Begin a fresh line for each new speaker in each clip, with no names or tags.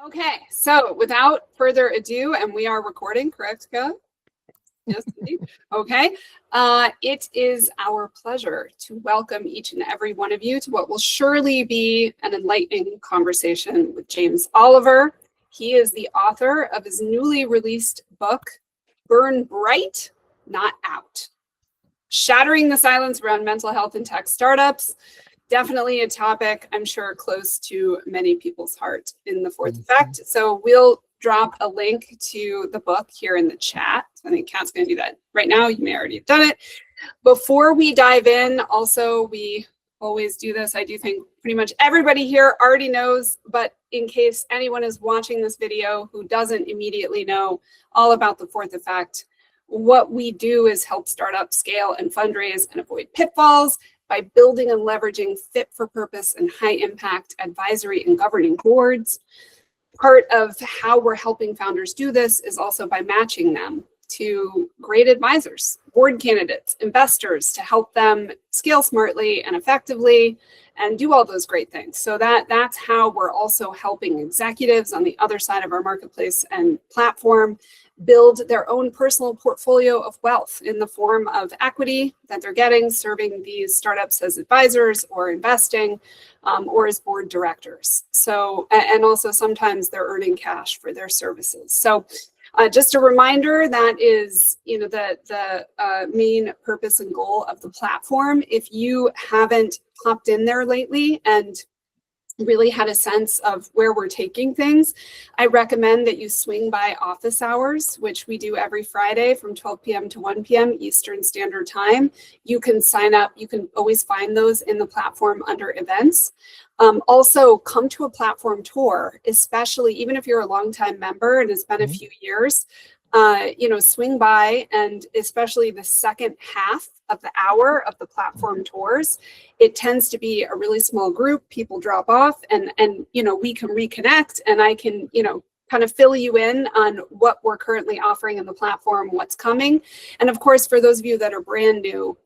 Okay, so without further ado, and we are recording, correct, Scott? Yes, indeed. Okay. It is our pleasure to welcome each and every one of you to what will surely be an enlightening conversation with James Oliver. He is the author of his newly released book, Burn Bright, Not Out. Shattering the silence around mental health and tech startups. Definitely a topic I'm sure close to many people's heart in the fourth effect. So we'll drop a link to the book here in the chat. I think Kat's going to do that right now. You may already have done it. Before we dive in, also, we always do this. I do think pretty much everybody here already knows, but in case anyone is watching this video who doesn't immediately know all about the fourth effect, what we do is help startups scale and fundraise and avoid pitfalls by building and leveraging fit-for-purpose and high-impact advisory and governing boards. Part of how we're helping founders do this is also by matching them to great advisors, board candidates, investors to help them scale smartly and effectively and do all those great things. So that's how we're also helping executives on the other side of our marketplace and platform build their own personal portfolio of wealth in the form of equity that they're getting, serving these startups as advisors or investing or as board directors. So, and also sometimes they're earning cash for their services. So just a reminder, that is, the main purpose and goal of the platform. If you haven't popped in there lately and really had a sense of where we're taking things, I recommend that you swing by office hours, which we do every Friday from 12 p.m. to 1 p.m. Eastern Standard Time. You can sign up. You can always find those in the platform under events. Also, come to a platform tour, especially even if you're a longtime member and it's been a few years. Swing by, and especially the second half of the hour of the platform tours, it tends to be a really small group. People drop off and we can reconnect, and I can, kind of fill you in on what we're currently offering in the platform, what's coming. And of course, for those of you that are brand new,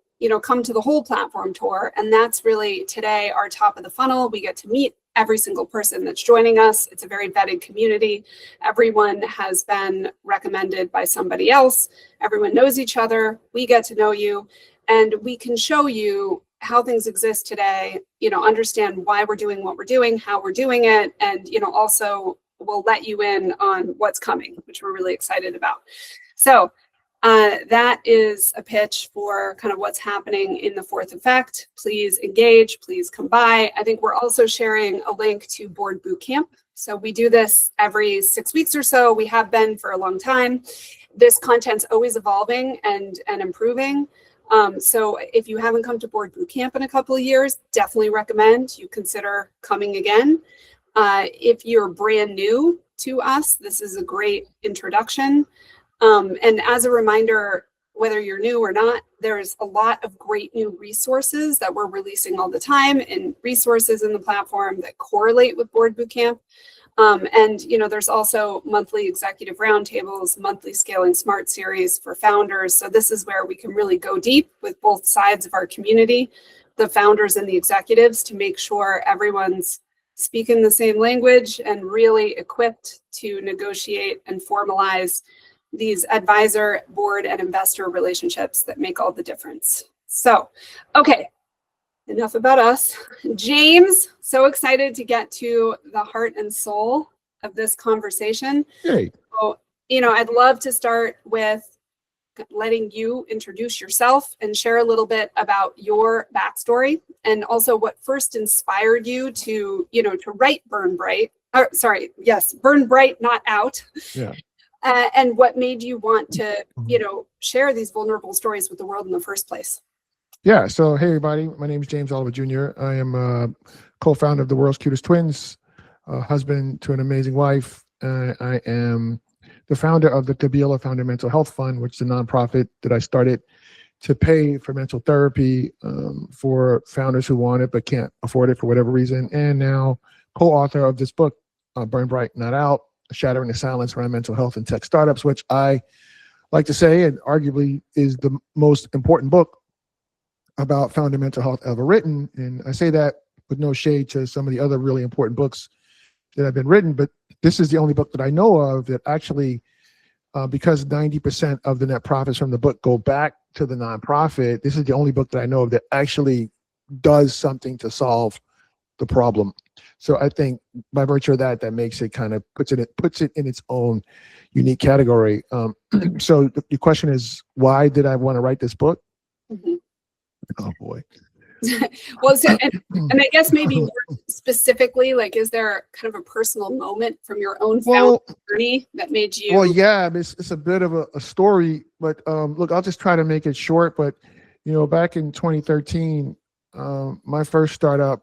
come to the whole platform tour. And that's really today our top of the funnel. We get to meet every single person that's joining us. It's a very vetted community. Everyone has been recommended by somebody else. Everyone knows each other. We get to know you, and we can show you how things exist today, understand why we're doing what we're doing, how we're doing it, and, also we'll let you in on what's coming, which we're really excited about. So that is a pitch for kind of what's happening in the fourth effect. Please engage, please come by. I think we're also sharing a link to Board Bootcamp. So we do this every 6 weeks or so. We have been for a long time. This content's always evolving and improving. So if you haven't come to Board Bootcamp in a couple of years, definitely recommend you consider coming again. If you're brand new to us, this is a great introduction. And as a reminder, whether you're new or not, there's a lot of great new resources that we're releasing all the time, and resources in the platform that correlate with Board Bootcamp. There's also monthly executive roundtables, monthly Scaling Smart series for founders. So this is where we can really go deep with both sides of our community, the founders and the executives, to make sure everyone's speaking the same language and really equipped to negotiate and formalize these advisor, board, and investor relationships that make all the difference. So, okay, enough about us. James, so excited to get to the heart and soul of this conversation.
Hey.
So, I'd love to start with letting you introduce yourself and share a little bit about your backstory, and also what first inspired you to write Burn Bright. Burn Bright, Not Out.
Yeah.
And what made you want to, share these vulnerable stories with the world in the first place?
Yeah. So, hey, everybody. My name is James Oliver Jr. I am co-founder of the World's Cutest Twins, husband to an amazing wife. I am the founder of the Tabila Founder Mental Health Fund, which is a nonprofit that I started to pay for mental therapy for founders who want it but can't afford it for whatever reason. And now co-author of this book, Burn Bright, Not Out, Shattering the Silence Around Mental Health and Tech Startups, which I like to say, and arguably is the most important book about founder mental health ever written. And I say that with no shade to some of the other really important books that have been written, but this is the only book that I know of that actually, because 90% of the net profits from the book go back to the nonprofit, this is the only book that I know of that actually does something to solve the problem. So I think by virtue of that, that makes it kind of puts it in its own unique category. So the question is, why did I want to write this book?
Mhm.
Oh boy.
Well, so, and I guess maybe more specifically, like, is there kind of a personal moment from your own found journey that made you?
Well, yeah, it's a bit of a story, but look, I'll just try to make it short. But back in 2013, my first startup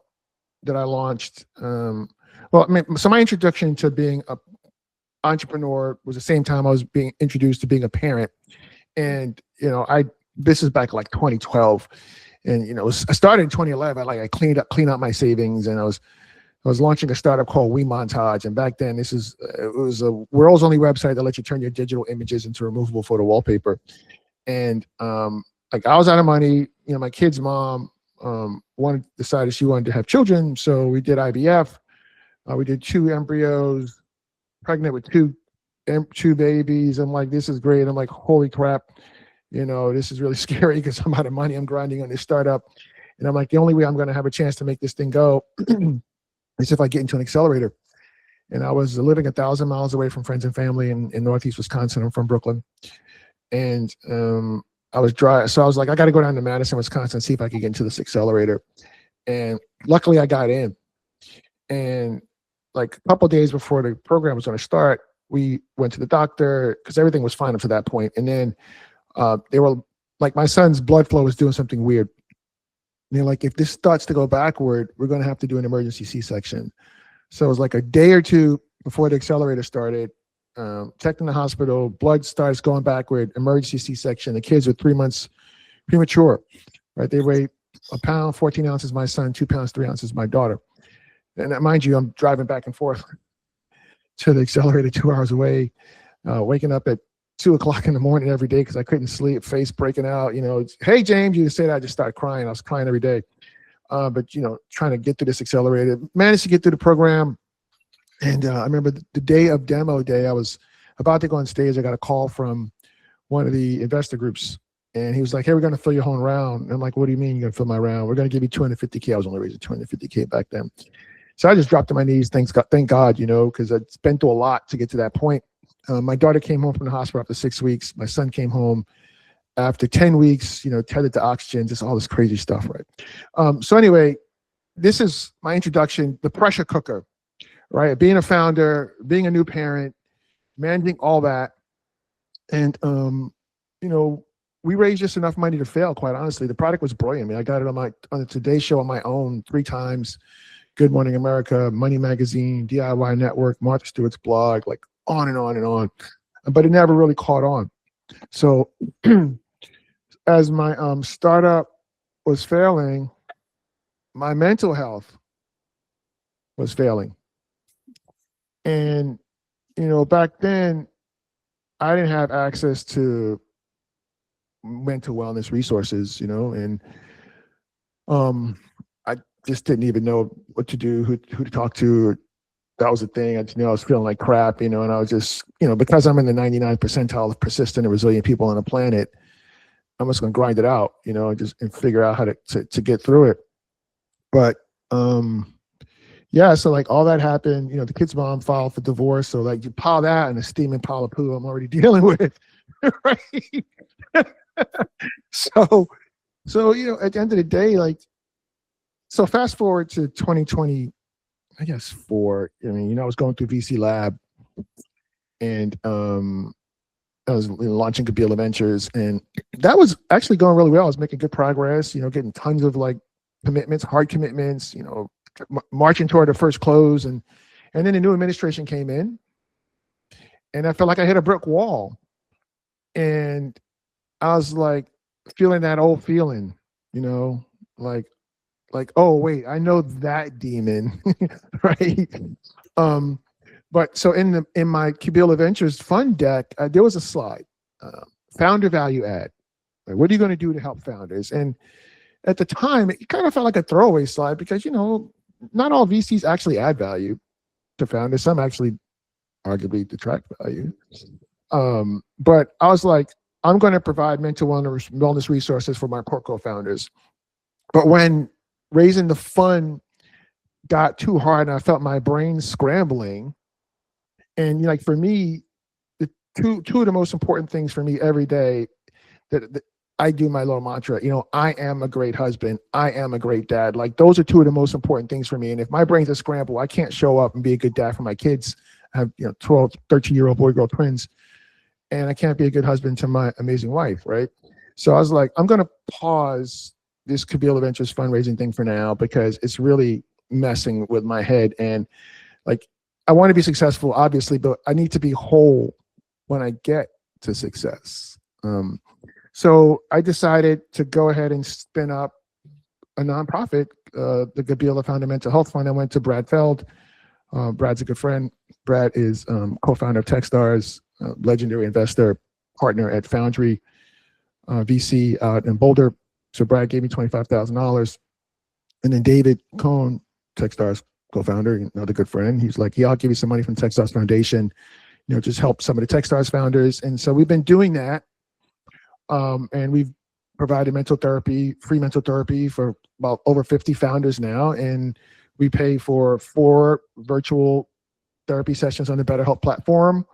that I launched, so my introduction to being an entrepreneur was the same time I was being introduced to being a parent, and this is back like 2012. And I started in 2011. I cleaned out my savings, and I was launching a startup called We Montage. And back then, it was a world's only website that lets you turn your digital images into removable photo wallpaper. And I was out of money. My kid's mom decided she wanted to have children, so we did IVF. We did 2 embryos, pregnant with two babies. I'm like, this is great. I'm like, holy crap. This is really scary because I'm out of money. I'm grinding on this startup. And I'm like, the only way I'm going to have a chance to make this thing go is if I get into an accelerator. And I was living 1,000 miles away from friends and family in Northeast Wisconsin. I'm from Brooklyn. And I was dry. So I was like, I got to go down to Madison, Wisconsin, and see if I could get into this accelerator. And luckily I got in. And like a couple of days before the program was going to start, we went to the doctor because everything was fine up to that point. And then they were like, my son's blood flow was doing something weird. And they're like, if this starts to go backward, we're going to have to do an emergency C-section. So it was like a day or two before the accelerator started, checked in the hospital, blood starts going backward, emergency C-section. The kids were 3 months premature, right? They weigh 1 pound, 14 ounces, my son, 2 pounds, 3 ounces, my daughter. And mind you, I'm driving back and forth to the accelerator 2 hours away, waking up at 2 o'clock in the morning every day because I couldn't sleep, face breaking out. Hey, James, you say that, I just started crying. I was crying every day. But trying to get through this accelerator, managed to get through the program. And I remember the day of demo day, I was about to go on stage. I got a call from one of the investor groups, and he was like, hey, we're going to fill your whole round. And I'm like, what do you mean you're going to fill my round? We're going to give you $250K. I was only raising $250K back then. So I just dropped to my knees. Thank God, because I'd been through a lot to get to that point. My daughter came home from the hospital after 6 weeks. My son came home after 10 weeks, tethered to oxygen, just all this crazy stuff, right? So anyway, this is my introduction, the pressure cooker, right? Being a founder, being a new parent, managing all that. And, we raised just enough money to fail, quite honestly. The product was brilliant. I mean, I got it on the Today Show on my own 3 times. Good Morning America, Money Magazine, DIY Network, Martha Stewart's blog, like on and on and on. But it never really caught on. So as my startup was failing, my mental health was failing. And, back then, I didn't have access to mental wellness resources, and I just didn't even know what to do, who to talk to. That was the thing. I just knew I was feeling like crap, and I was just, because I'm in the 99th percentile of persistent and resilient people on the planet, I'm just going to grind it out, and figure out how to get through it. But yeah, so like all that happened, the kid's mom filed for divorce. So like you pile that and a steaming pile of poo I'm already dealing with, right? So at the end of the day, so fast forward to 2020, I guess 4. I was going through VC Lab, and I was launching Kabila Ventures, and that was actually going really well. I was making good progress, getting tons of commitments, hard commitments, marching toward the first close, and then the new administration came in, and I felt like I hit a brick wall, and I was like feeling that old feeling, like, oh wait, I know that demon, right? But so in my Kabila Ventures fund deck, there was a slide, founder value add. Like, what are you going to do to help founders? And at the time, it kind of felt like a throwaway slide because not all VCs actually add value to founders. Some actually arguably detract value. But I was like, I'm going to provide mental wellness resources for my core co-founders. But when raising the fund got too hard and I felt my brain scrambling, and like for me, the two of the most important things for me every day that I do my little mantra, I am a great husband. I am a great dad. Like those are two of the most important things for me. And if my brain's a scramble, I can't show up and be a good dad for my kids. I have 12, 13-year-old boy, girl twins, and I can't be a good husband to my amazing wife, right? So I was like, I'm going to pause this Kabila Ventures fundraising thing for now because it's really messing with my head. And like, I want to be successful, obviously, but I need to be whole when I get to success. So I decided to go ahead and spin up a nonprofit, the Kabila Founder Mental Health Fund. I went to Brad Feld. Brad's a good friend. Brad is co-founder of Techstars, legendary investor, partner at Foundry VC out in Boulder. So Brad gave me $25,000. And then David Cohn, Techstars co-founder, another good friend, he's like, yeah, I'll give you some money from Techstars Foundation, just help some of the Techstars founders. And so we've been doing that. And we've provided free mental therapy for about over 50 founders now. And we pay for 4 virtual therapy sessions on the BetterHelp platform,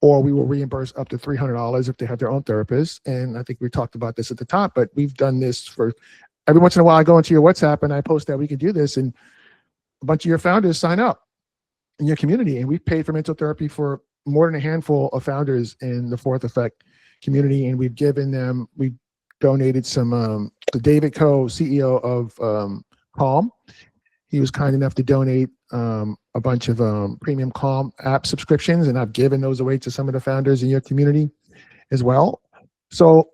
or we will reimburse up to $300 if they have their own therapist. And I think we talked about this at the top, but we've done this for every once in a while. I go into your WhatsApp and I post that we can do this, and a bunch of your founders sign up in your community. And we've paid for mental therapy for more than a handful of founders in the Fourth Effect community. And we've donated some, to David Coe, CEO of Calm. He was kind enough to donate a bunch of premium Calm app subscriptions, and I've given those away to some of the founders in your community as well. So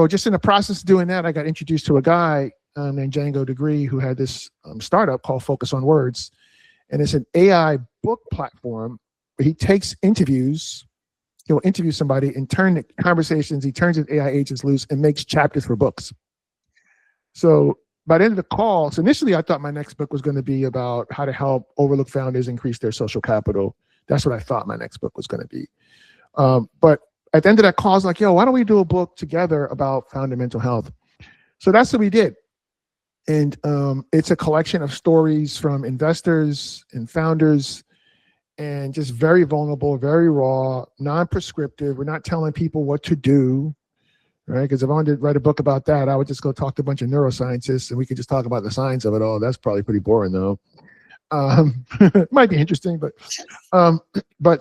just in the process of doing that, I got introduced to a guy named Django Degree who had this startup called Focus on Words, and it's an AI book platform where he takes interviews. He'll interview somebody and turn the conversations. He turns his AI agents loose and makes chapters for books. So by the end of the call, so initially I thought my next book was going to be about how to help overlooked founders increase their social capital. That's what I thought my next book was going to be. But at the end of that call, I was like, yo, why don't we do a book together about founder mental health? So that's what we did. And it's a collection of stories from investors and founders, and just very vulnerable, very raw, non-prescriptive. We're not telling people what to do, right? Because if I wanted to write a book about that, I would just go talk to a bunch of neuroscientists and we could just talk about the science of it all. That's probably pretty boring though. It might be interesting, but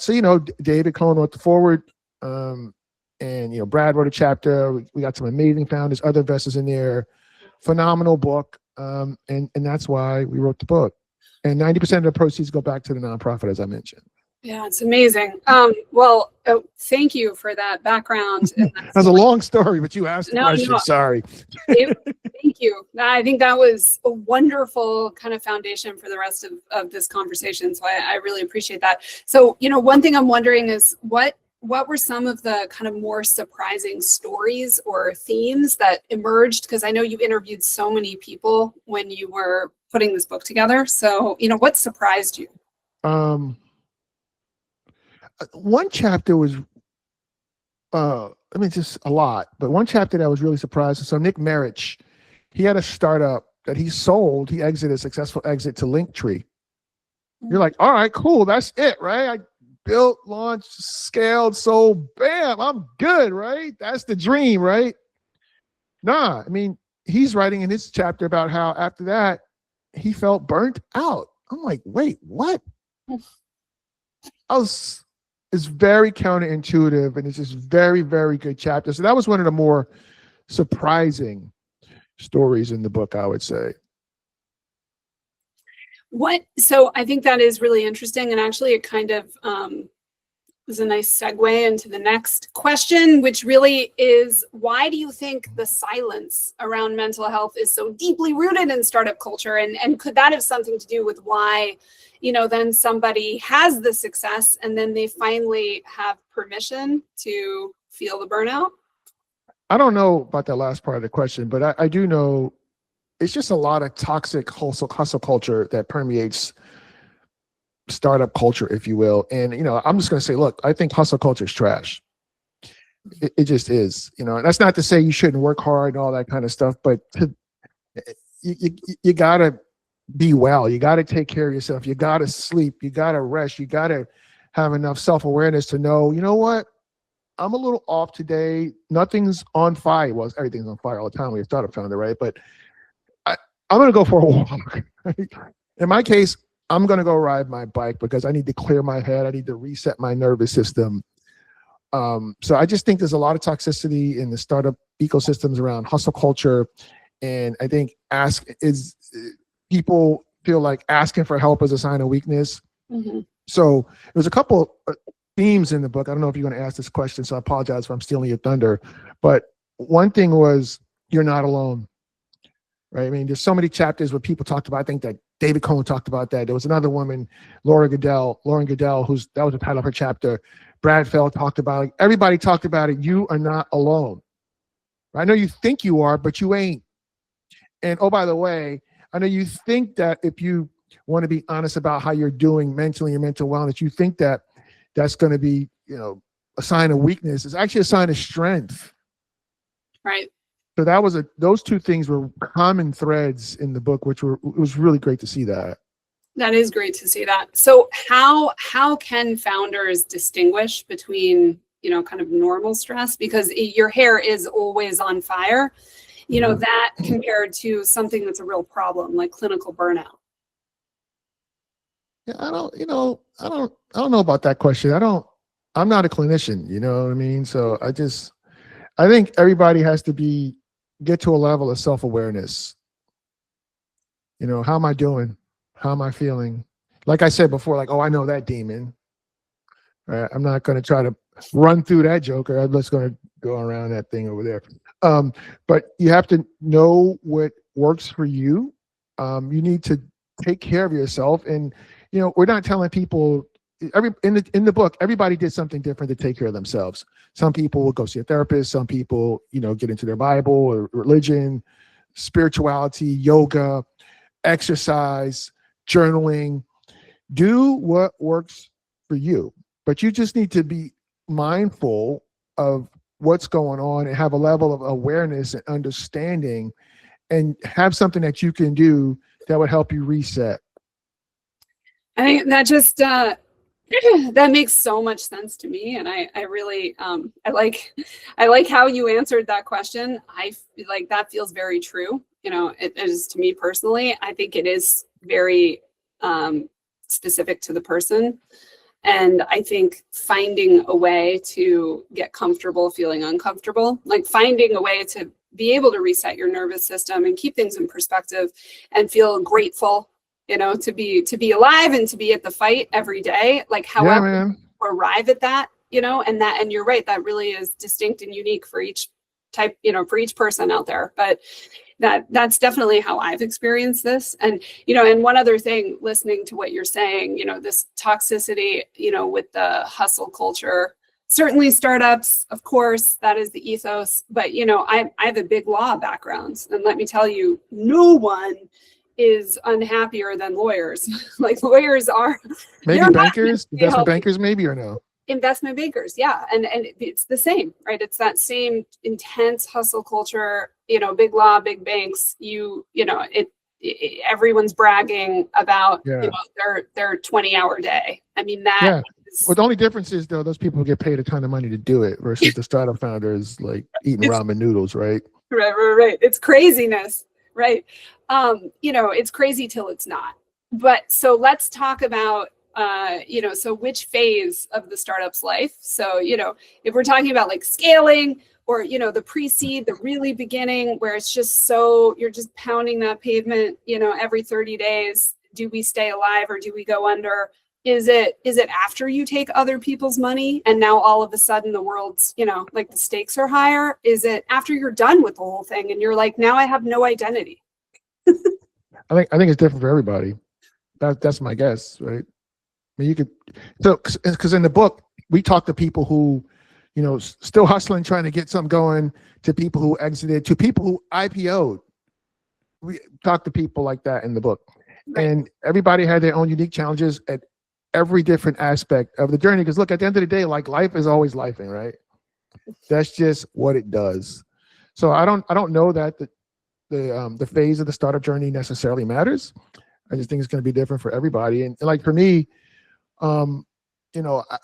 so, David Cohn wrote the forward, and, Brad wrote a chapter. We got some amazing founders, other investors in there, phenomenal book. And that's why we wrote the book. And 90% of the proceeds go back to the nonprofit, as I mentioned.
Yeah, it's amazing. Thank you for that background.
That's a long story, but you asked the question.
No.
Sorry.
Thank you. I think that was a wonderful kind of foundation for the rest of this conversation. So I really appreciate that. So, one thing I'm wondering is what were some of the kind of more surprising stories or themes that emerged? Because I know you interviewed so many people when you were putting this book together. So, what surprised you?
One chapter was, just a lot, but one chapter that I was really surprised. So Nick Merich, he had a startup that he sold. He exited a successful exit to Linktree. You're like, all right, cool. That's it, right? I built, launched, scaled, sold, bam, I'm good, right? That's the dream, right? Nah, he's writing in his chapter about how after that, he felt burnt out. I'm like, wait, what? It's very counterintuitive, and it's just very, very good chapter. So that was one of the more surprising stories in the book, I would say.
So I think that is really interesting, and actually it kind of is a nice segue into the next question, which really is, why do you think the silence around mental health is so deeply rooted in startup culture? And could that have something to do with why, then somebody has the success and then they finally have permission to feel the burnout?
I don't know about that last part of the question, but I do know it's just a lot of toxic hustle culture that permeates startup culture, if you will. And, I'm just going to say, look, I think hustle culture is trash. It just is, and that's not to say you shouldn't work hard and all that kind of stuff, but you got to be well. You got to take care of yourself. You got to sleep. You got to rest. You got to have enough self-awareness to know, you know what? I'm a little off today. Nothing's on fire. Well, everything's on fire all the time when you're a startup founder, right? But I'm going to go for a walk. In my case, I'm going to go ride my bike because I need to clear my head. I need to reset my nervous system. So I just think there's a lot of toxicity in the startup ecosystems around hustle culture. And I think people feel like asking for help is a sign of weakness.
Mm-hmm.
So there's a couple themes in the book. I don't know if you're going to ask this question, so I apologize if I'm stealing your thunder. But one thing was, you're not alone, right? I mean, there's so many chapters where people talked about, I think that David Cohen talked about that. There was another woman, Lauren Goodell, that was the title of her chapter. Brad Feld talked about it. Everybody talked about it. You are not alone. I know you think you are, but you ain't. And oh, by the way, I know you think that if you want to be honest about how you're doing mentally, your mental wellness, you think that that's going to be, a sign of weakness. It's actually a sign of strength.
Right.
So those two things were common threads in the book, it was really great to see that.
That is great to see that. So how can founders distinguish between, kind of normal stress? Because your hair is always on fire, that compared to something that's a real problem like clinical burnout.
Yeah, I don't know about that question. I'm not a clinician, you know what I mean? So I think everybody has to get to a level of self-awareness. How am I doing? How am I feeling? Like I said before, like, oh, I know that demon. Right? I'm not going to try to run through that joker. I'm just going to go around that thing over there. But you have to know what works for you. You need to take care of yourself. And, we're not telling people in the book, everybody did something different to take care of themselves. Some people will go see a therapist. Some people, get into their Bible or religion, spirituality, yoga, exercise, journaling. Do what works for you, but you just need to be mindful of what's going on and have a level of awareness and understanding and have something that you can do that would help you reset.
I think that just that makes so much sense to me, and I really I like how you answered that question. I feel like that feels very true. It is to me personally. I think it is very specific to the person, and I think finding a way to get comfortable feeling uncomfortable, like finding a way to be able to reset your nervous system and keep things in perspective and feel grateful, to be alive and to be at the fight every day, like however you arrive at that, and you're right, that really is distinct and unique for each type, for each person out there. But that's definitely how I've experienced this. And, and one other thing, listening to what you're saying, this toxicity, with the hustle culture, certainly startups, of course, that is the ethos. But, I have a big law background, and let me tell you, no one is unhappier than lawyers. Like lawyers are.
Maybe bankers, investment bankers, maybe, or no?
Investment bankers, yeah. And it's the same, right? It's that same intense hustle culture, big law, big banks, everyone's bragging about their 20-hour day. I mean, that
well, the only difference is, though, those people get paid a ton of money to do it versus the startup founders like eating ramen noodles, right?
Right. It's craziness, right? It's crazy till it's not. But so let's talk about so which phase of the startup's life? So, if we're talking about like scaling or, the pre-seed, the really beginning where it's just you're just pounding that pavement, every 30 days, do we stay alive or do we go under? Is it after you take other people's money and now all of a sudden the world's, like the stakes are higher? Is it after you're done with the whole thing and you're like, now I have no identity?
I think it's different for everybody. That's my guess, right? I mean, because in the book, we talk to people who, still hustling, trying to get something going, to people who exited, to people who IPO'd. We talk to people like that in the book. Right. And everybody had their own unique challenges. every different aspect of the journey. Because look, at the end of the day, like life is always lifing, right? That's just what it does. So I don't know that the phase of the startup journey necessarily matters. I just think it's going to be different for everybody. And like for me, um,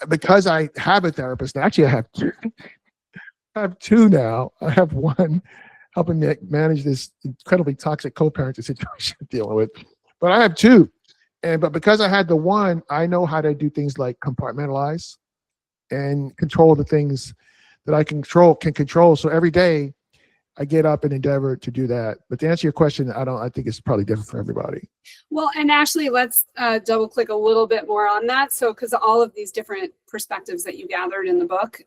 because I have a therapist, and actually I have two now. I have one helping me manage this incredibly toxic co-parenting situation I'm dealing with, but I have two. But because I had the one, I know how to do things like compartmentalize and control the things that can control. So every day I get up and endeavor to do that. But to answer your question, I think it's probably different for everybody.
Well, and actually, let's double click a little bit more on that. So, because all of these different perspectives that you gathered in the book,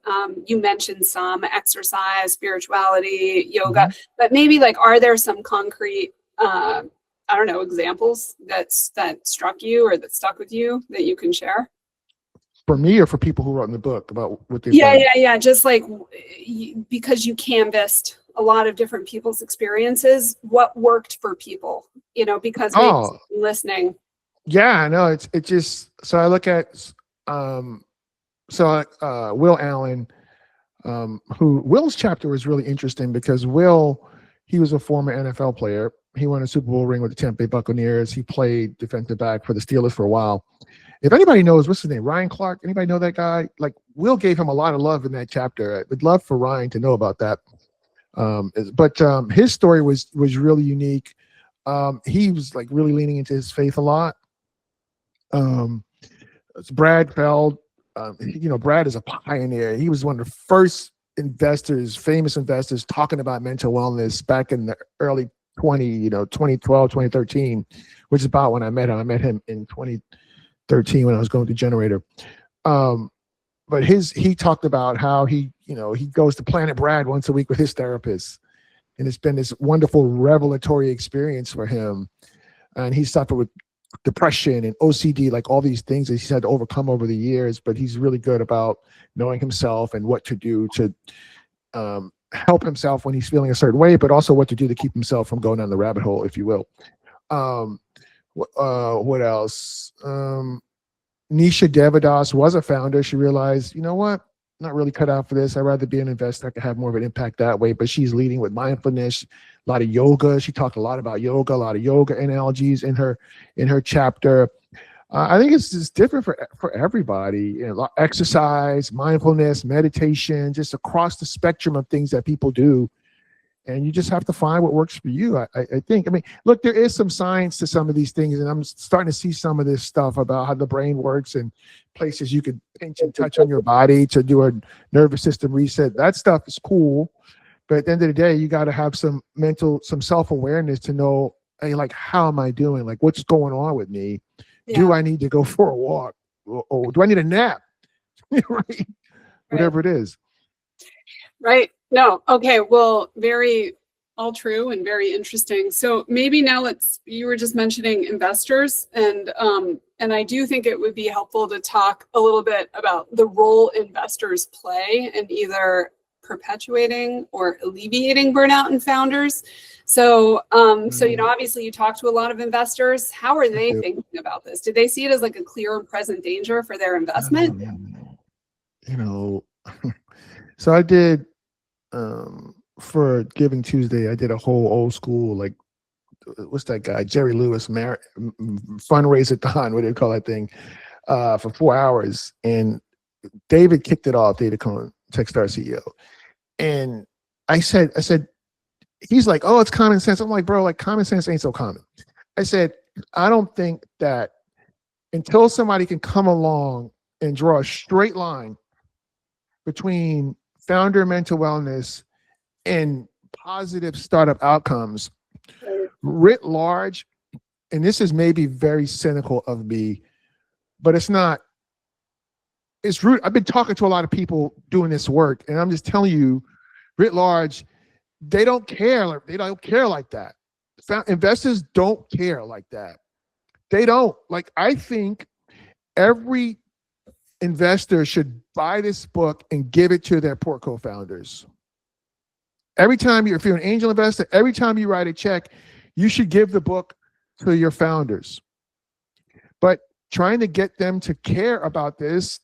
you mentioned some exercise, spirituality, yoga,
Mhm.
but maybe like, are there some concrete, I don't know, examples that struck you or that stuck with you that you can share?
For me or for people who wrote in the book about what they've
Yeah,
done?
yeah. Just like because you canvassed a lot of different people's experiences, what worked for people, because maybe
Oh,
listening.
yeah, no, it just so I look at um Will Allen, who Will's chapter was really interesting because he was a former NFL player. He won a Super Bowl ring with the Tampa Bay Buccaneers. He played defensive back for the Steelers for a while. If anybody knows, what's his name? Ryan Clark. Anybody know that guy? Like Will gave him a lot of love in that chapter. I would love for Ryan to know about that. But his story was really unique. He was like really leaning into his faith a lot. Um, it's Brad Feld. Brad is a pioneer. He was one of the first famous investors talking about mental wellness back in the early 2012, 2013, which is about when I met him. I met him in 2013 when I was going to Generator. But he talked about how he goes to Planet Brad once a week with his therapist. And it's been this wonderful revelatory experience for him. And he suffered with depression and OCD, like all these things that he's had to overcome over the years, but he's really good about knowing himself and what to do to help himself when he's feeling a certain way, but also what to do to keep himself from going down the rabbit hole, if you will. What else? Nisha Devadas was a founder. She realized, you know what? I'm not really cut out for this. I'd rather be an investor. I could have more of an impact that way. But she's leading with mindfulness, a lot of yoga. She talked a lot about yoga, a lot of yoga analogies in her chapter. I think it's just different for everybody. Exercise, mindfulness, meditation, just across the spectrum of things that people do. And you just have to find what works for you. I think. I mean, look, there is some science to some of these things, and I'm starting to see some of this stuff about how the brain works and places you can pinch and touch on your body to do a nervous system reset. That stuff is cool, but at the end of the day, you got to have some self-awareness to know, hey, like, how am I doing? Like, what's going on with me?
Yeah.
Do I need to go for a walk, or do I need a nap? Right, whatever it is.
Right. No. Okay. Well, very all true and very interesting. So maybe now you were just mentioning investors, and I do think it would be helpful to talk a little bit about the role investors play in either perpetuating or alleviating burnout in founders. So obviously you talk to a lot of investors. How are they thinking about this? Do they see it as like a clear and present danger for their investment?
So I did for Giving Tuesday, I did a whole old school, like, what's that guy, Jerry Lewis fundraiser-thon, what do you call that thing, for 4 hours. And David kicked it off, David Cohen, Techstar CEO. And I said, he's like, oh, it's common sense. I'm like, bro, like common sense ain't so common. I said, I don't think that until somebody can come along and draw a straight line between founder mental wellness and positive startup outcomes writ large, and this is maybe very cynical of me, but it's not. It's rude. I've been talking to a lot of people doing this work, and I'm just telling you, writ large, they don't care. They don't care like that. Investors don't care like that. They don't. Like, I think every investor should buy this book and give it to their poor co-founders. If you're an angel investor, every time you write a check, you should give the book to your founders. But trying to get them to care about this,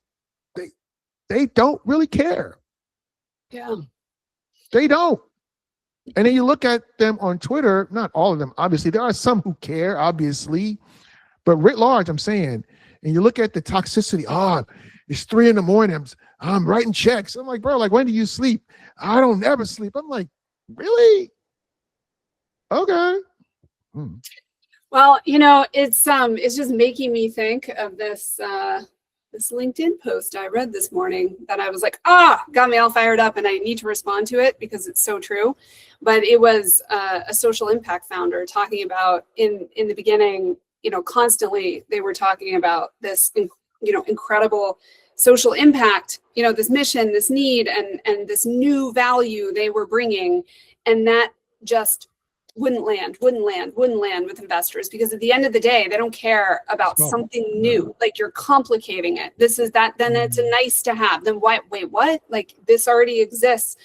they don't really care.
Yeah.
They don't. And then you look at them on Twitter, not all of them, obviously. There are some who care, obviously, but writ large, I'm saying, and you look at the toxicity, oh, it's 3 a.m. I'm writing checks. I'm like, bro, like, when do you sleep? I don't never sleep. I'm like, really? Okay.
Well, it's just making me think of this LinkedIn post I read this morning that I was like, got me all fired up, and I need to respond to it because it's so true. But it was a social impact founder talking about in the beginning, constantly they were talking about this, incredible social impact, this mission, this need, and this new value they were bringing, and that just wouldn't land with investors, because at the end of the day, they don't care about something new. Like, you're complicating it. This is that, then it's a nice to have. Then why, wait, what? Like, this already exists.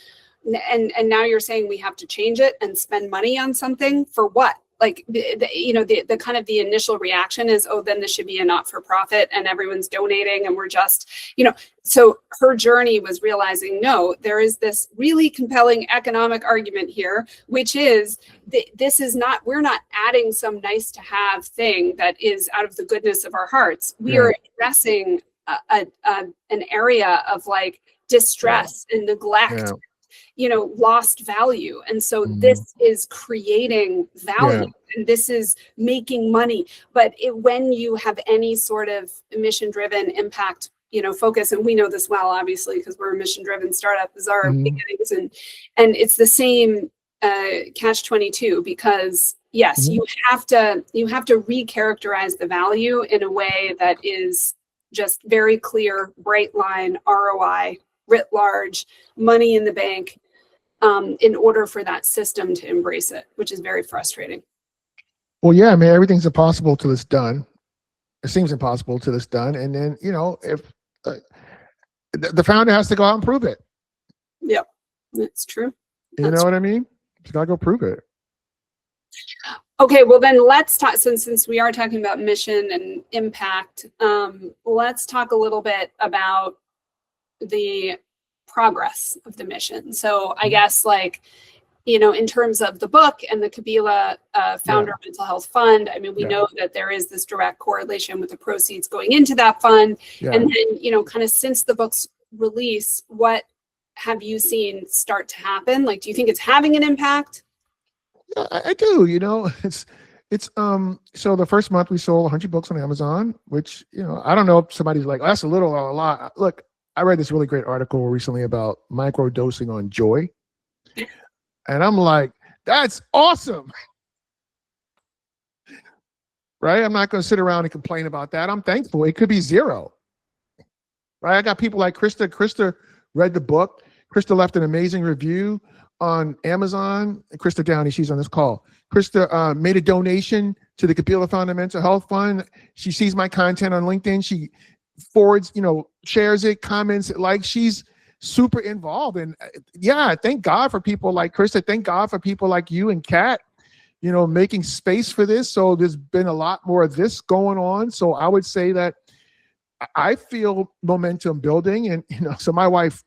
And now you're saying we have to change it and spend money on something for what? Like, the kind of the initial reaction is, oh, then this should be a not-for-profit and everyone's donating and we're just, so her journey was realizing, no, there is this really compelling economic argument here, which is this is not, we're not adding some nice to have thing that is out of the goodness of our hearts. We are addressing an area of like distress and neglect, lost value. And so this is creating value and this is making money. But when you have any sort of mission-driven impact, focus, and we know this well, obviously, because we're a mission-driven startup, is our beginnings, and it's the same catch-22, because yes, you have to recharacterize the value in a way that is just very clear, bright line ROI, writ large, money in the bank, in order for that system to embrace it, which is very frustrating.
Well, yeah, I mean, everything's impossible till it's done. It seems impossible till it's done. And then, if the founder has to go out and prove it.
Yep, that's true.
You know what I mean? He's got to go prove it.
Okay, well then let's talk, since we are talking about mission and impact, let's talk a little bit about the progress of the mission. So I guess, like, in terms of the book and the Kabila Founder Mental Health Fund, I mean, we know that there is this direct correlation with the proceeds going into that fund. And then, kind of since the book's release, what have you seen start to happen? Like, do you think it's having an impact?
I do. It's so the first month we sold 100 books on Amazon, which, I don't know if somebody's like, oh, that's a little or a lot. Look, I read this really great article recently about microdosing on joy. And I'm like, that's awesome. Right? I'm not going to sit around and complain about that. I'm thankful. It could be 0. Right? I got people like Krista. Krista read the book. Krista left an amazing review on Amazon. Krista Downey, she's on this call. Krista made a donation to the Kabila Founder Mental Health Fund. She sees my content on LinkedIn. She forwards, shares it, comments it, like, she's super involved. And thank God for people like Krista. Thank God for people like you and Kat, making space for this. So there's been a lot more of this going on. So I would say that I feel momentum building. And, so my wife,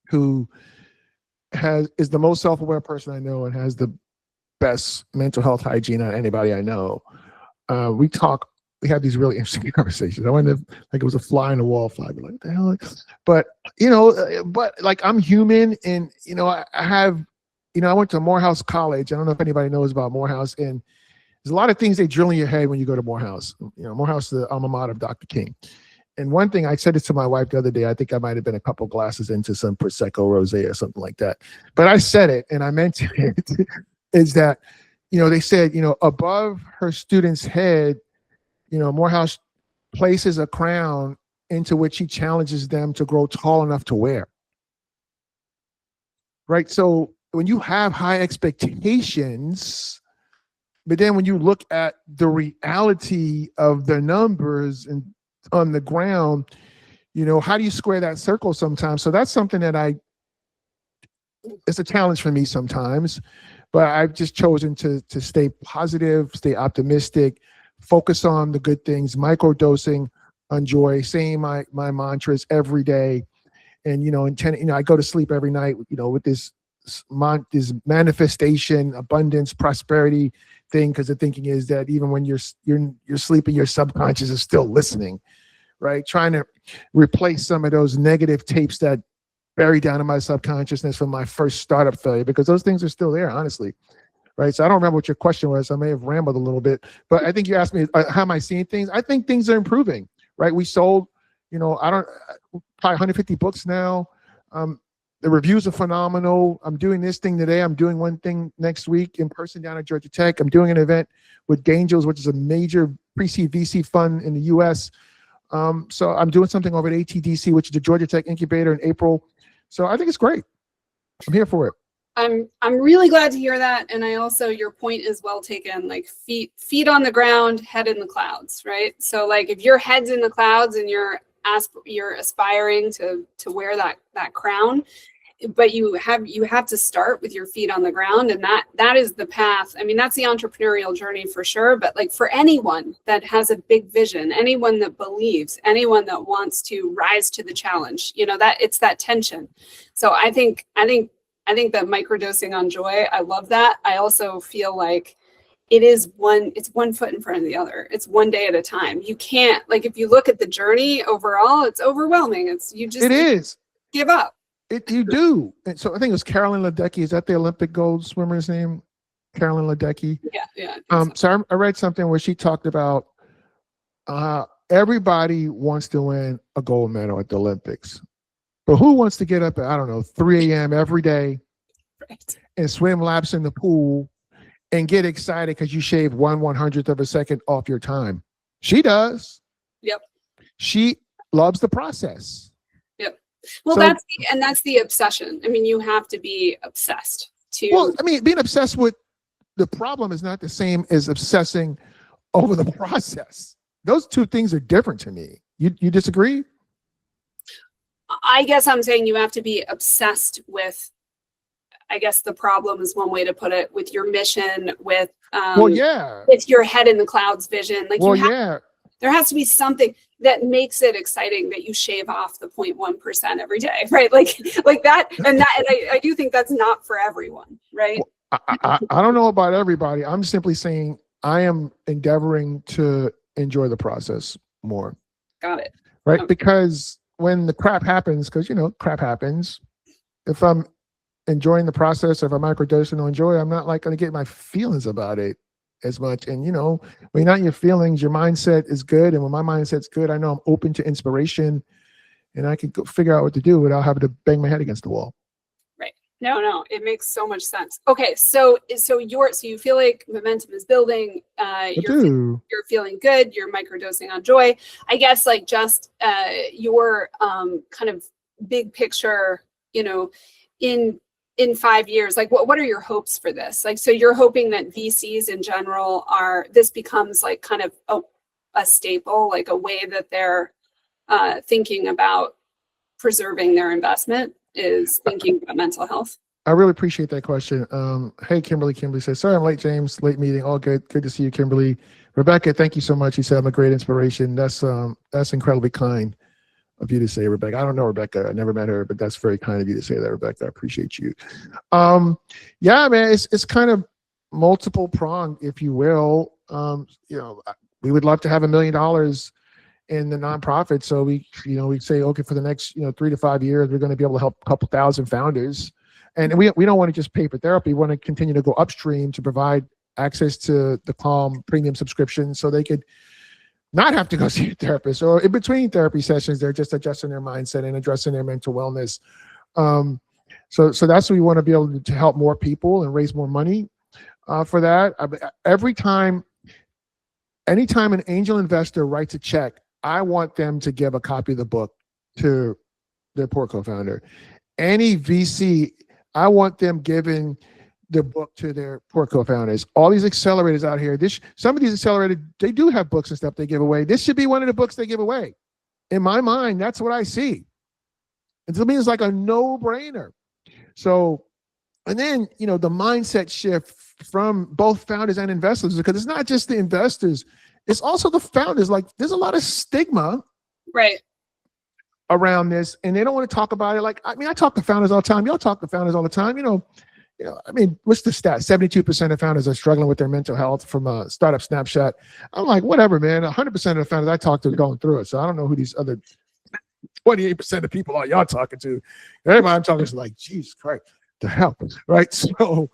who is the most self-aware person I know and has the best mental health hygiene on anybody I know, we have these really interesting conversations. I wonder if, like, it was a fly in the wall fly, like, what the hell? But, but like, I'm human, and, I have, I went to Morehouse College. I don't know if anybody knows about Morehouse, and there's a lot of things they drill in your head when you go to Morehouse. Morehouse is the alma mater of Dr. King. And one thing, I said it to my wife the other day, I think I might have been a couple glasses into some Prosecco Rosé or something like that. But I said it, and I meant it, is that, they said, above her student's head, Morehouse places a crown into which he challenges them to grow tall enough to wear. Right? So when you have high expectations, but then when you look at the reality of the numbers and on the ground, how do you square that circle sometimes? So that's something that it's a challenge for me sometimes, but I've just chosen to stay positive, stay optimistic, focus on the good things, microdosing on joy, saying my mantras every day, and I go to sleep every night, with this manifestation, abundance, prosperity thing, because the thinking is that even when you're sleeping, your subconscious is still listening, right? Trying to replace some of those negative tapes that buried down in my subconsciousness from my first startup failure, because those things are still there, honestly. Right. So I don't remember what your question was. I may have rambled a little bit, but I think you asked me, how am I seeing things? I think things are improving, right? We sold, probably 150 books now. The reviews are phenomenal. I'm doing this thing today. I'm doing one thing next week in person down at Georgia Tech. I'm doing an event with Angels, which is a major pre-seed VC fund in the US. So I'm doing something over at ATDC, which is the Georgia Tech incubator, in April. So I think it's great. I'm here for it.
I'm really glad to hear that. And I also, your point is well taken, like feet on the ground, head in the clouds, right? So like if your head's in the clouds and you're aspiring to wear that crown, but you have to start with your feet on the ground, and that is the path. I mean, that's the entrepreneurial journey for sure, but like for anyone that has a big vision, anyone that believes, anyone that wants to rise to the challenge, that it's that tension. So I think that microdosing on joy, I love that. I also feel like it's one foot in front of the other. It's one day at a time. You can't, like, if you look at the journey overall, it's overwhelming. It is. Give up.
You do. And so I think it was Carolyn Ledecky. Is that the Olympic gold swimmer's name? Carolyn Ledecky.
Yeah.
So I read something where she talked about everybody wants to win a gold medal at the Olympics. But who wants to get up at, 3 a.m. every day, right, and swim laps in the pool and get excited because you shave 1/100th of a second off your time? She does.
Yep.
She loves the process.
Yep. Well, that's the obsession. I mean, you have to be obsessed to.
Well, I mean, being obsessed with the problem is not the same as obsessing over the process. Those two things are different to me. You disagree?
I guess I'm saying you have to be obsessed with, I guess the problem is one way to put it, with your mission, with with your head in the clouds vision. Like, there has to be something that makes it exciting that you shave off the 0.1% every day, right? Like that, and I do think that's not for everyone, right?
Well, I don't know about everybody. I'm simply saying I am endeavoring to enjoy the process more.
Got it.
Right,
Okay.
because when the crap happens, because crap happens, if I'm enjoying the process, or if I'm microdosing to enjoy, I'm not like going to get my feelings about it as much. And when you're not in your feelings, your mindset is good. And when my mindset's good, I know I'm open to inspiration, and I can go figure out what to do without having to bang my head against the wall.
Right. No, it makes so much sense. Okay, so you feel like momentum is building. You're feeling good. You're microdosing on joy. I guess like just your kind of big picture. In 5 years, like what are your hopes for this? Like, so you're hoping that VCs in general this becomes like kind of a staple, like a way that they're thinking about preserving their investment, is thinking about mental health.
I really appreciate that question. Hey, Kimberly says, sorry I'm late, James. Late meeting. All good. Good to see you, Kimberly. Rebecca, thank you so much. You said I'm a great inspiration. That's incredibly kind of you to say, Rebecca. I don't know Rebecca. I never met her, but that's very kind of you to say that, Rebecca. I appreciate you. Yeah, man, it's kind of multiple pronged, if you will. We would love to have $1 million in the nonprofit. So we say, okay, for the next 3 to 5 years, we're going to be able to help a couple thousand founders. And we don't want to just pay for therapy. We want to continue to go upstream to provide access to the Calm premium subscription, so they could not have to go see a therapist, or in between therapy sessions, they're just adjusting their mindset and addressing their mental wellness. So that's what we want to be able to help more people and raise more money for that. Anytime an angel investor writes a check, I want them to give a copy of the book to their poor co-founder. Any VC, I want them giving the book to their poor co-founders. All these accelerators out here, some of these accelerators, they do have books and stuff they give away. This should be one of the books they give away. In my mind, that's what I see. And to me, it's like a no-brainer. So, and then, the mindset shift from both founders and investors, because it's not just the investors. it's also the founders. Like, there's a lot of stigma
Right.
around this, and they don't want to talk about it. Like, I mean, I talk to founders all the time. Y'all talk to founders all the time. I mean, what's the stat? 72% of founders are struggling with their mental health from a startup snapshot. I'm like, whatever, man. 100% of the founders I talk to are going through it. So I don't know who these other 28% of people are y'all talking to. Everybody I'm talking to is like, Jesus Christ, the hell, right? So,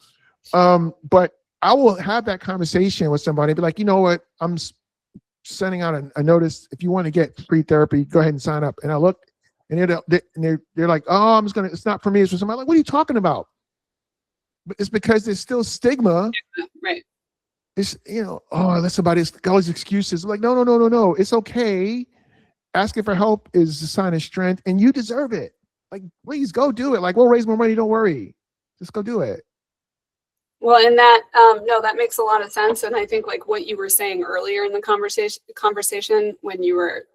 but I will have that conversation with somebody and be like, you know what? I'm sending out a notice. If you want to get free therapy, go ahead and sign up. And I look, and they're like, oh, it's not for me. It's for somebody. I'm like, what are you talking about? But it's because there's still stigma.
Right.
It's, oh, that's somebody, all these excuses. I'm like, no. It's okay. Asking for help is a sign of strength, and you deserve it. Like, please go do it. Like, we'll raise more money. Don't worry. Just go do it.
Well, and that no, that makes a lot of sense. And I think like what you were saying earlier in the conversation when you were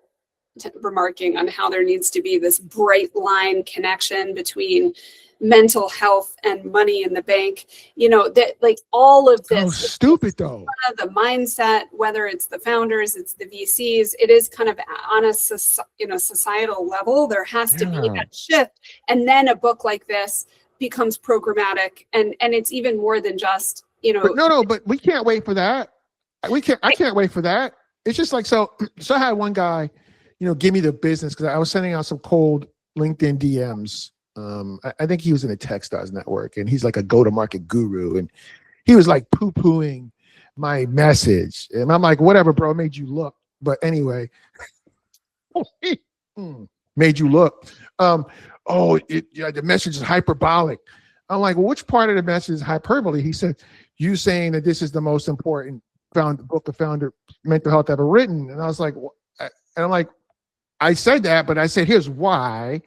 remarking on how there needs to be this bright line connection between mental health and money in the bank, that like all of this,
oh, stupid though,
the mindset, whether it's the founders, it's the VCs, it is kind of on a societal level. There has to be that shift, and then a book like this becomes programmatic, and it's even more than just
but we can't wait for that. I can't wait for that. It's just like, so I had one guy give me the business because I was sending out some cold LinkedIn DMs. I think he was in a Techstars network, and he's like a go-to-market guru, and he was like poo-pooing my message, and I'm like, whatever, bro, it made you look. But anyway, made you look. The message is hyperbolic. I'm like, well, which part of the message is hyperbole? He said, you saying that this is the most important book of founder mental health ever written. And I was like, and I'm like, I said that, but I said, here's why.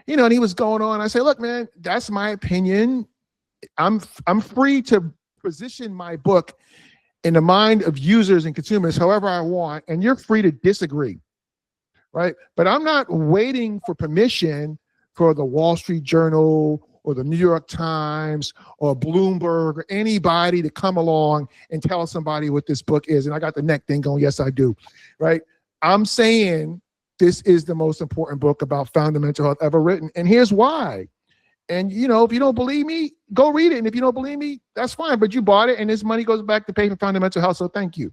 And he was going on. I said, look, man, that's my opinion. I'm free to position my book in the mind of users and consumers however I want, and you're free to disagree, right? But I'm not waiting for permission for the Wall Street Journal or the New York Times or Bloomberg or anybody to come along and tell somebody what this book is. And I got the neck thing going, yes, I do, right? I'm saying this is the most important book about founder mental health ever written. And here's why. And, if you don't believe me, go read it. And if you don't believe me, that's fine. But you bought it, and this money goes back to pay for founder mental health. So thank you.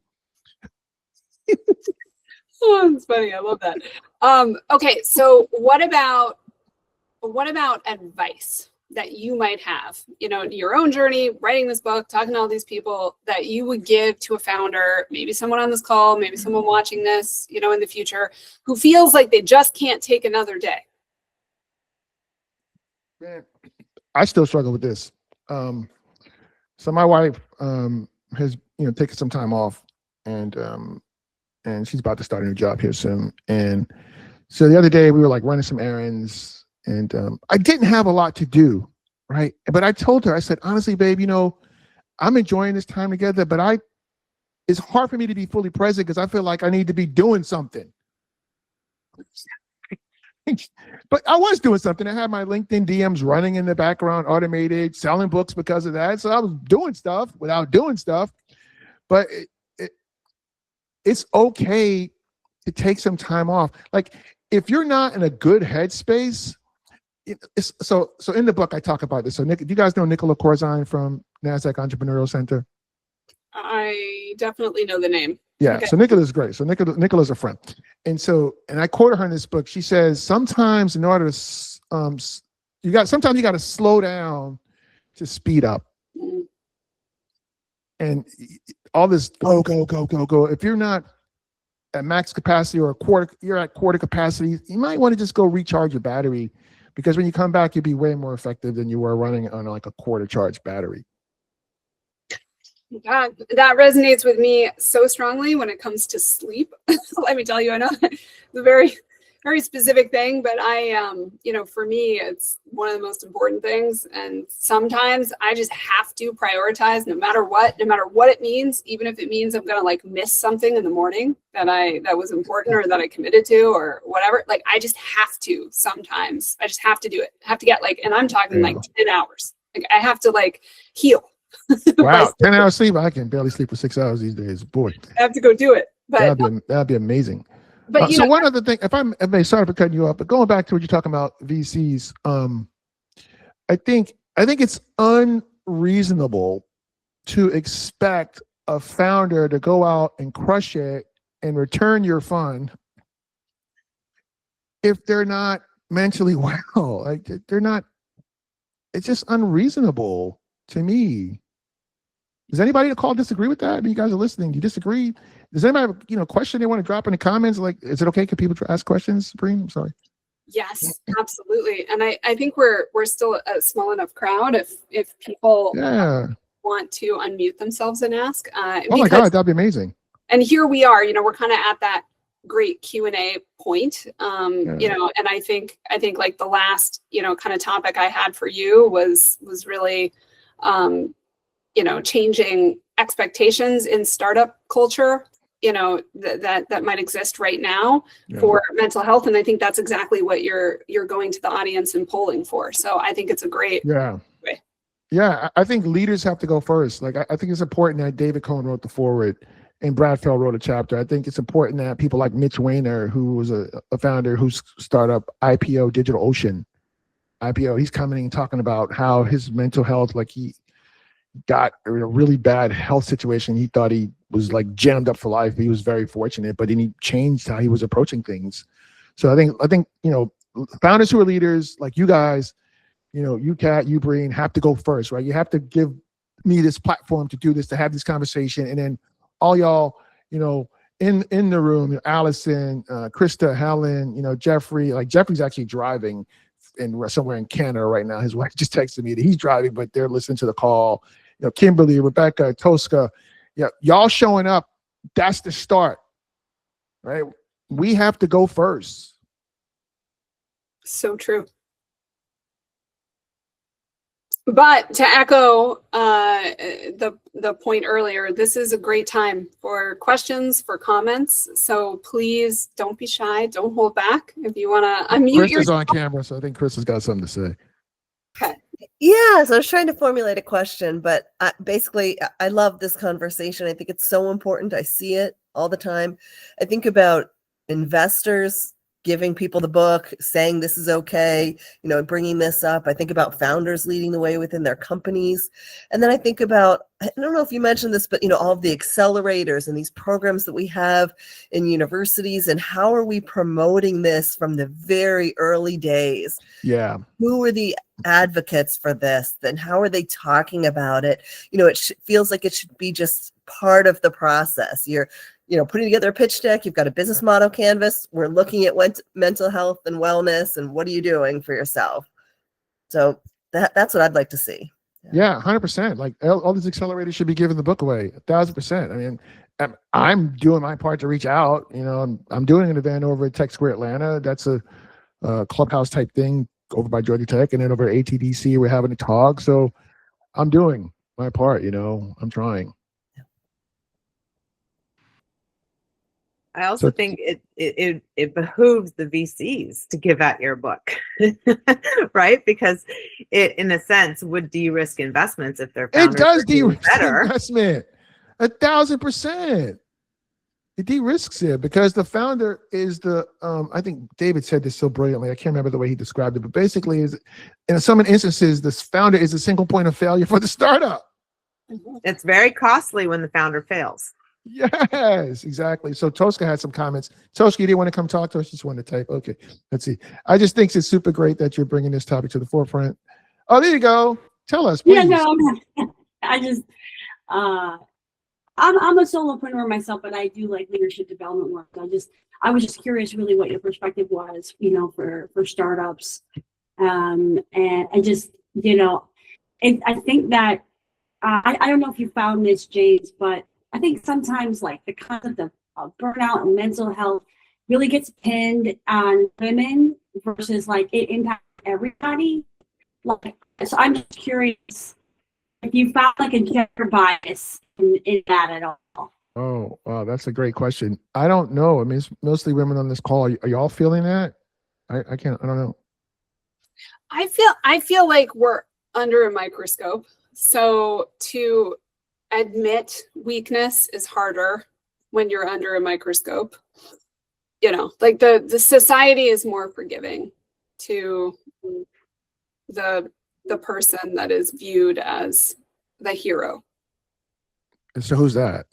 Oh, that's funny. I love that. Okay. So what about advice that you might have, your own journey, writing this book, talking to all these people, that you would give to a founder, maybe someone on this call, maybe someone watching this, in the future, who feels like they just can't take another day?
Man, I still struggle with this. So my wife has, taken some time off, and she's about to start a new job here soon. And so the other day we were like running some errands, and I didn't have a lot to do, right? But I told her, I said, honestly, babe, I'm enjoying this time together, but it's hard for me to be fully present because I feel like I need to be doing something. But I was doing something. I had my LinkedIn DMs running in the background, automated, selling books because of that. So I was doing stuff without doing stuff. But it's okay to take some time off. Like, if you're not in a good headspace, so in the book I talk about this. So Nick, do you guys know Nicola Corzine from NASDAQ Entrepreneurial Center?
I definitely know the name.
Yeah.
Okay.
So Nicola's great. So Nicola's a friend. And I quoted her in this book. She says, sometimes in order to, sometimes you got to slow down to speed up.
Mm-hmm.
And all this go. If you're not at max capacity or you're at quarter capacity, you might want to just go recharge your battery, because when you come back, you'll be way more effective than you were running on like a quarter charge battery.
God, that resonates with me so strongly when it comes to sleep. Let me tell you, I know it's a very, very specific thing, but for me, it's one of the most important things. And sometimes I just have to prioritize no matter what it means, even if it means I'm going to miss something in the morning that was important or that I committed to or whatever. Like, I just have to sometimes. I just have to do it. I have to get and I'm talking 10 hours. Like, I have to heal.
Wow, 10 hours sleep. I can barely sleep for 6 hours these days. Boy,
I have to go do it. But
That'd be amazing.
but you
So
know,
one other thing, I may, sorry for cutting you off, but going back to what you're talking about VCs, I think it's unreasonable to expect a founder to go out and crush it and return your fund if they're not mentally well. Like they're not. It's just unreasonable to me. Does anybody on the call disagree with that? You guys are listening. Do you disagree? Does anybody have, question they want to drop in the comments? Like, is it okay? Can people ask questions, Sabrina? I'm sorry.
yes, absolutely. And I think we're still a small enough crowd if people want to unmute themselves and ask.
Oh my God, that'd be amazing.
And here we are, we're kind of at that great Q&A point. And I think like the last, kind of topic I had for you was really, changing expectations in startup culture, that might exist right now for mental health. And I think that's exactly what you're going to the audience and polling for. So I think it's a great way.
Yeah, I think leaders have to go first. Like, I think it's important that David Cohen wrote the foreword and Brad Fell wrote a chapter. I think it's important that people like Mitch Weiner, who was a founder whose startup IPO DigitalOcean, he's coming and talking about how his mental health, like he got in a really bad health situation. He thought he was like jammed up for life. He was very fortunate, but then he changed how he was approaching things. So I think founders who are leaders like you guys, you Kat, you Breen, have to go first, right? You have to give me this platform to do this, to have this conversation, and then all y'all, in the room, Allison, Krista, Helen, Jeffrey. Like Jeffrey's actually driving somewhere in Canada right now. His wife just texted me that he's driving, but they're listening to the call. Kimberly, Rebecca, Tosca, y'all showing up. That's the start, right? We have to go first.
So true. But to echo the point earlier, this is a great time for questions, for comments. So please don't be shy. Don't hold back. If you want to unmute
Chris
yourself.
is on camera, so I think Chris has got something to say.
Okay.
Yeah, so I was trying to formulate a question, but basically, I love this conversation. I think it's so important. I see it all the time. I think about investors giving people the book, saying this is okay, bringing this up. I think about founders leading the way within their companies. And then I think about, I don't know if you mentioned this, but, all of the accelerators and these programs that we have in universities, and how are we promoting this from the very early days?
Yeah.
Who are the advocates for this? Then how are they talking about it? It feels like it should be just part of the process. You're putting together a pitch deck, you've got a business model canvas, we're looking at mental health and wellness, and what are you doing for yourself? So that's what I'd like to see.
Yeah, 100%. Like all these accelerators should be giving the book away, 1,000%. I mean, I'm doing my part to reach out. I'm doing an event over at Tech Square Atlanta. That's a clubhouse type thing over by Georgia Tech, and then over at ATDC, we're having a talk. So I'm doing my part, I'm trying.
I also think it behooves the VCs to give out your book, right? Because it, in a sense, would de-risk investments if their founders
it does
de-risk
investment, 1,000%. It de-risks it because the founder is the. I think David said this so brilliantly. I can't remember the way he described it, but basically, is in some instances, this founder is a single point of failure for the startup.
It's very costly when the founder fails.
Yes, exactly. So Tosca had some comments. Tosca, you didn't want to come talk to us? Just wanted to type. Okay, let's see. I just think it's super great that you're bringing this topic to the forefront. Oh, there you go. Tell us, please.
Yeah, no, I just, I'm a solopreneur myself, but I do like leadership development work. I was just curious really what your perspective was, for startups. And I just, I think that, I don't know if you found this, James, but I think sometimes like the concept of burnout and mental health really gets pinned on women versus like it impacts everybody. Like, so I'm just curious if you found like a gender bias in that at all.
Oh, wow, that's a great question. I don't know. I mean, it's mostly women on this call. Are y'all feeling that? I don't know.
I feel like we're under a microscope. So to admit weakness is harder when you're under a microscope. You know, like the society is more forgiving to the person that is viewed as the hero,
And so who's that?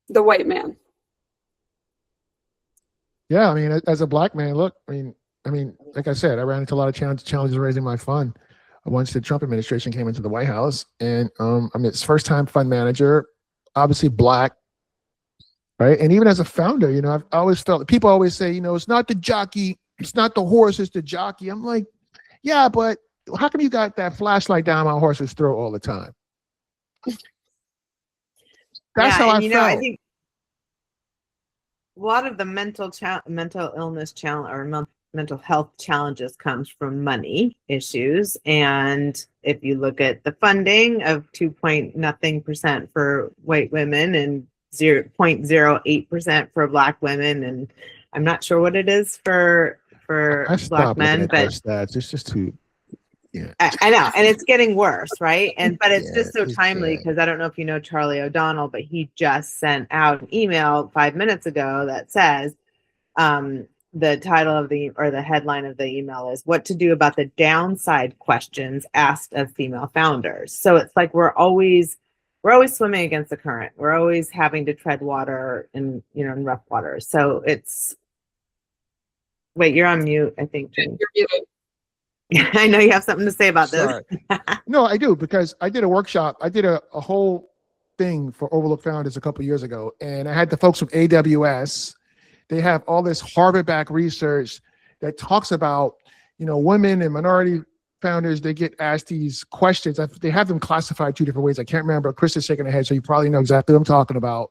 the white man.
Yeah, I mean, as a black man, look, I mean, like I said, I ran into a lot of challenges raising my fund once the Trump administration came into the White House, and I mean, it's first time fund manager, obviously black, right? And even as a founder, you know, I've always felt people always say, you know, it's not the jockey, it's not the horse, it's the jockey. I'm like, yeah, but how come you got that flashlight down my horse's throat all the time? That's how I
you
felt.
know, I think a lot of the mental illness challenge or mental health challenges comes from money issues. And if you look at the funding of 2.nothing% for white women and 0.08% for black women, and I'm not sure what it is for
I
black
stopped
men,
looking at
but
those stats. It's just too, yeah.
I know, and it's getting worse, right? But it's
Yeah,
just so
it's
timely
bad.
because I don't know if you know Charlie O'Donnell, but he just sent out an email 5 minutes ago that says, the title of the headline of the email is "What to Do About the Downside Questions Asked of Female Founders." So it's like we're always swimming against the current. We're always having to tread water in rough waters. So it's wait, you're on mute, I think, Jane.
You're muted.
I know you have something to say about
Sorry.
this.
No, I do, because I did a workshop. I did a whole thing for Overlook Founders a couple of years ago, and I had the folks from AWS. They have all this Harvard-backed research that talks about, you know, women and minority founders. They get asked these questions. They have them classified two different ways. I can't remember. Chris is shaking her head, so you probably know exactly what I'm talking about.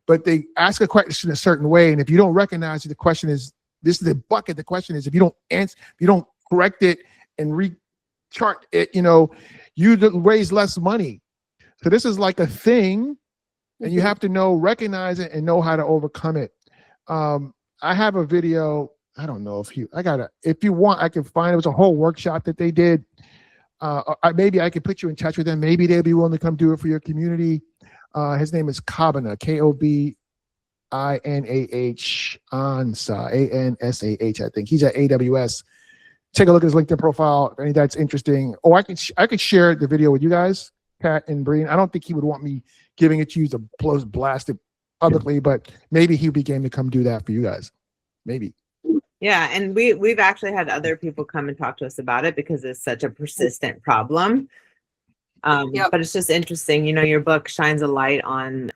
But they ask a question a certain way, and if you don't recognize it, the question is, this is the bucket. The question is, if you don't answer, if you don't correct it and rechart it, you know, you raise less money. So this is like a thing, and you have to recognize it and know how to overcome it. I have a video. I don't know if you want, I can find, it was a whole workshop that they did. Maybe I can put you in touch with them. Maybe they'll be willing to come do it for your community. His name is Kobinah, Kobinah, Ansah, Ansah, I think. He's at AWS. Take a look at his LinkedIn profile. If that's interesting. Or I could share the video with you guys, Pat and Breen. I don't think he would want me giving it to you to blast it publicly, but maybe he'd be game to come do that for you guys. Maybe.
Yeah, and we've actually had other people come and talk to us about it because it's such a persistent problem. But it's just interesting, you know, your book shines a light on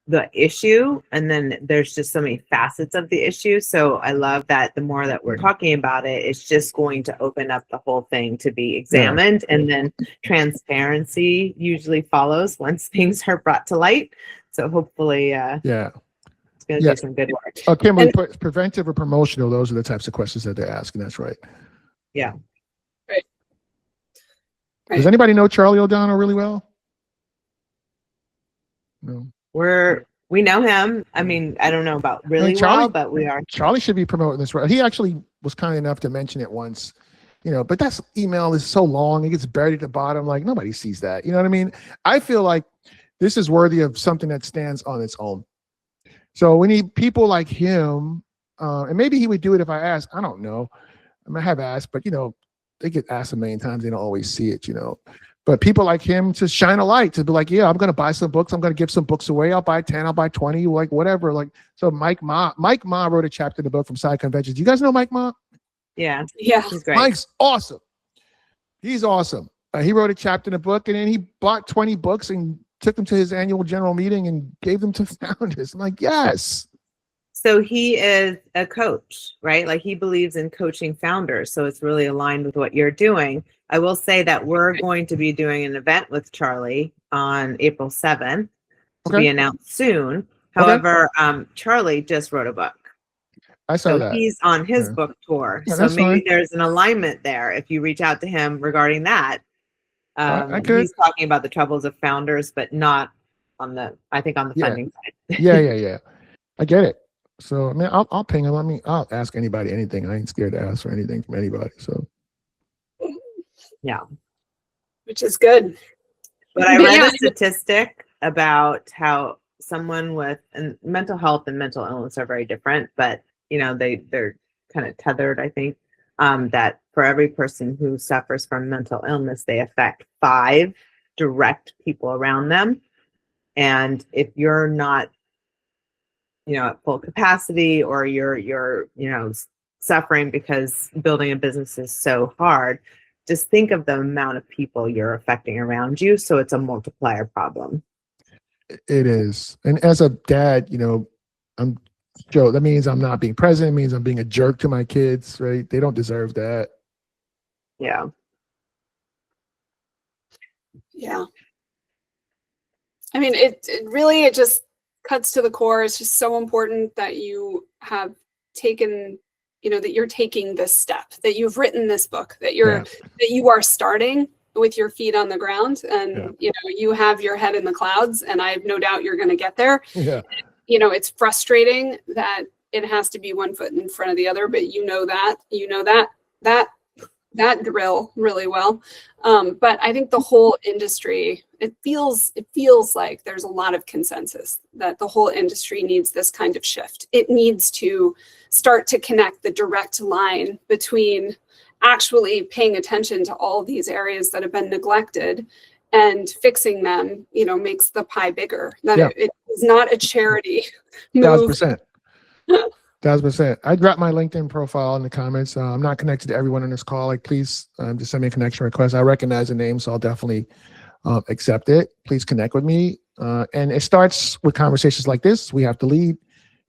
the issue, and then there's just so many facets of the issue. So I love that the more that we're talking about it, it's just going to open up the whole thing to be examined, and then transparency usually follows once things are brought to light. So hopefully, it's going to do some good work.
Kimberly, put preventive or promotional. Those are the types of questions that they're asking. That's right.
Yeah.
Right.
Does anybody know Charlie O'Donnell really well? No.
We know him. I mean, I don't know about really well, but we are.
Charlie should be promoting this. He actually was kind enough to mention it once, you know, but that email is so long. It gets buried at the bottom. Like, nobody sees that. You know what I mean? I feel like this is worthy of something that stands on its own. So we need people like him, and maybe he would do it if I asked. I don't know. I have asked, but, you know, they get asked a million times. They don't always see it, you know. But people like him to shine a light, to be like, yeah, I'm going to buy some books. I'm going to give some books away. I'll buy 10. I'll buy 20, like whatever. Like, so Mike Ma wrote a chapter in the book from Side Conventions. You guys know Mike Ma?
Yeah.
He's
great.
Mike's awesome. He's awesome. He wrote a chapter in the book, and then he bought 20 books and took them to his annual general meeting and gave them to founders. I'm like, yes.
So he is a coach, right? Like, he believes in coaching founders. So it's really aligned with what you're doing. I will say that we're going to be doing an event with Charlie on April 7th to be announced soon. However, Charlie just wrote a book.
I saw that.
He's on his book tour.
Yeah,
so maybe
fine.
there's an alignment there if you reach out to him regarding that. He's talking about the troubles of founders, but not on the funding side.
Yeah. I get it. So, I mean, I'll ping him. I'll ask anybody anything. I ain't scared to ask for anything from anybody. So,
yeah,
which is good.
But I read a statistic about how someone with, and mental health and mental illness are very different, but you know, they're kind of tethered, I think, that for every person who suffers from mental illness, they affect 5 direct people around them. And if you're not, you know, at full capacity, or you're, you know, suffering because building a business is so hard, just think of the amount of people you're affecting around you. So it's a multiplier problem.
It is. And as a dad, you know, I'm Joe, that means I'm not being present. It means I'm being a jerk to my kids, right? They don't deserve that.
Yeah.
Yeah. I mean, it really, it just cuts to the core. It's just so important that you have taken, you know, that you're taking this step, that you've written this book, that you are starting with your feet on the ground, and you know, you have your head in the clouds, and I have no doubt you're going to get there.
Yeah.
You know, it's frustrating that it has to be one foot in front of the other, but you know that drill really well. But I think the whole industry, it feels like there's a lot of consensus that the whole industry needs this kind of shift. It needs to start to connect the direct line between actually paying attention to all of these areas that have been neglected, and fixing them, you know, makes the pie bigger. That it is not a charity move.
1,000%. 1,000%. I dropped my LinkedIn profile in the comments. I'm not connected to everyone on this call. Like, please just send me a connection request. I recognize the name, so I'll definitely accept it. Please connect with me. And it starts with conversations like this. We have to lead.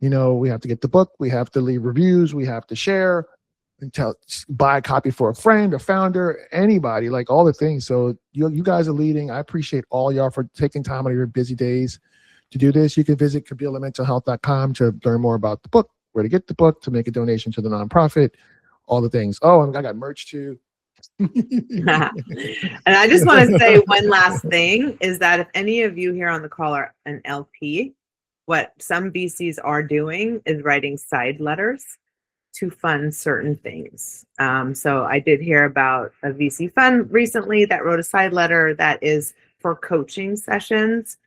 You know, we have to get the book. We have to leave reviews. We have to share and buy a copy for a friend, a founder, anybody, like all the things. So you guys are leading. I appreciate all y'all for taking time out of your busy days to do this. You can visit KabilaMentalHealth.com to learn more about the book, where to get the book, to make a donation to the nonprofit, all the things. Oh, and I got merch too.
And I just want to say one last thing is that if any of you here on the call are an LP, what some VCs are doing is writing side letters to fund certain things. So I did hear about a VC fund recently that wrote a side letter that is for coaching sessions.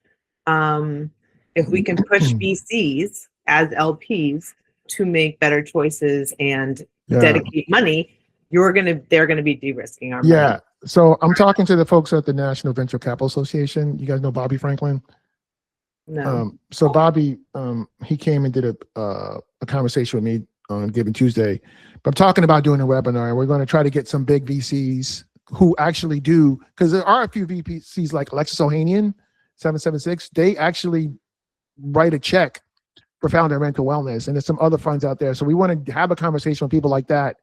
If we can push VCs as LPs to make better choices and dedicate money, they're going to be de-risking our money.
Yeah. So I'm talking to the folks at the National Venture Capital Association. You guys know Bobby Franklin?
No.
So Bobby, he came and did a conversation with me on Giving Tuesday. But I'm talking about doing a webinar, and we're going to try to get some big VCs who actually do, because there are a few VCs like Alexis Ohanian, 776. They actually write a check for Founder Mental Wellness, and there's some other funds out there. So we want to have a conversation with people like that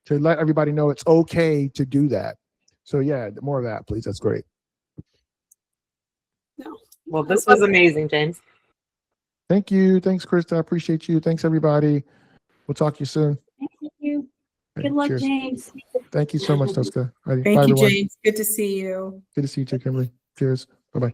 to let everybody know it's okay to do that. So yeah, more of that, please. That's great.
No.
Well, this was amazing, James.
Thank you. Thanks, Krista. I appreciate you. Thanks, everybody. We'll talk to you soon.
Thank you.
Okay,
Good luck,
cheers.
James.
Thank you so much, Tosca. Bye,
Thank you,
everyone.
James. Good to see you.
Good to see you too, Kimberly. Cheers. Bye-bye.